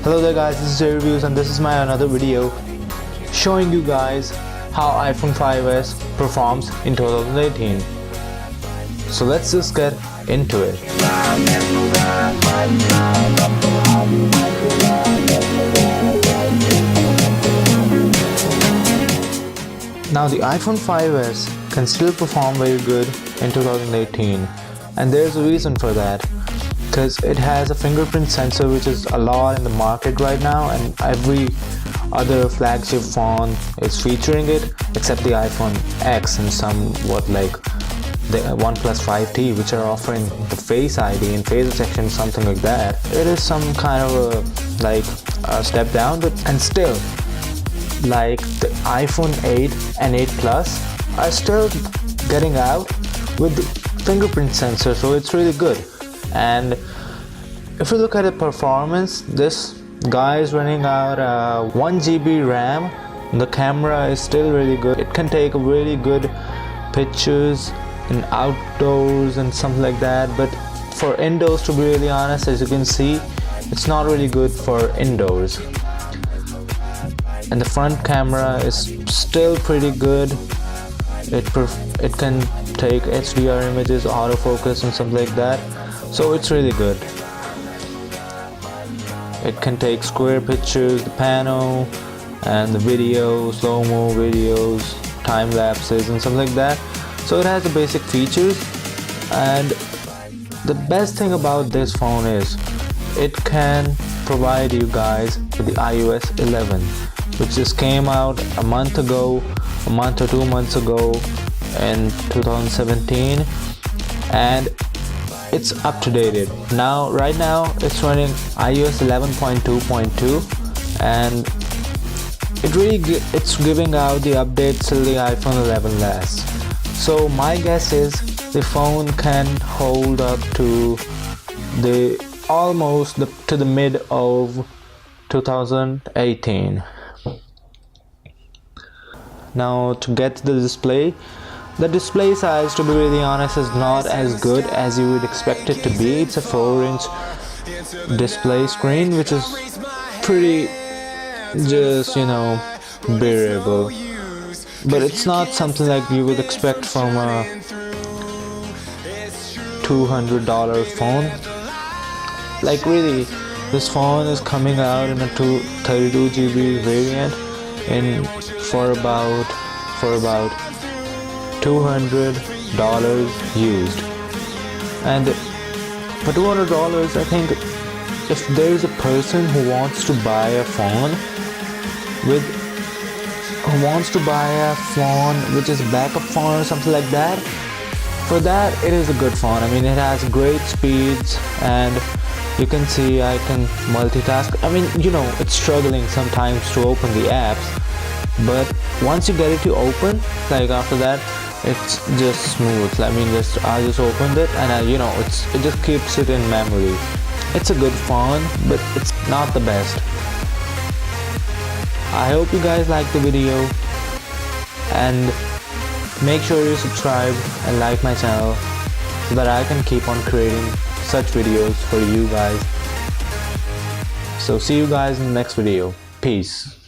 Hello there guys, this is J Reviews and this is my another video showing you guys how iPhone 5s performs in 2018. So let's just get into it. Now the iPhone 5s can still perform very good in 2018, and there's a reason for that. Because it has a fingerprint sensor which is a lot in the market right now, and every other flagship phone is featuring it except the iPhone X and somewhat like the OnePlus 5T, which are offering the Face ID and face detection, something like that. It is some kind of a step down, and still, like the iPhone 8 and 8 Plus are still getting out with the fingerprint sensor, so it's really good. And if you look at the performance, this guy is running out 1 GB RAM. The camera is still really good. It can take really good pictures in outdoors and something like that, but for indoors, to be really honest, as you can see, it's not really good for indoors. And the front camera is still pretty good. It can take HDR images, autofocus and something like that. So it's really good. It can take square pictures, the panel, and the videos, slow-mo videos, time lapses and something like that. So it has the basic features, and the best thing about this phone is it can provide you guys with the iOS 11, which just came out a month or 2 months ago in 2017, and it's up to date now. Right now it's running iOS 11.2.2, and it's giving out the updates till the iPhone 11 lasts. So my guess is the phone can hold up to almost to the mid of 2018. Now to get the display, the display size, to be really honest, is not as good as you would expect it to be. It's a 4-inch display screen, which is pretty just, bearable. But it's not something like you would expect from a $200 phone. Like really, this phone is coming out in a 32 GB variant for about $200 used. And for $200, I think if there's a person who wants to buy a phone which is a backup phone or something like that, for that it is a good phone. I mean, it has great speeds, and you can see I can multitask. I mean, it's struggling sometimes to open the apps, but once you get it to open, like after that, it's just smooth. I mean, I just opened it, and it just keeps it in memory. It's a good phone, but it's not the best. I hope you guys liked the video, and make sure you subscribe and like my channel so that I can keep on creating such videos for you guys. So see you guys in the next video. Peace.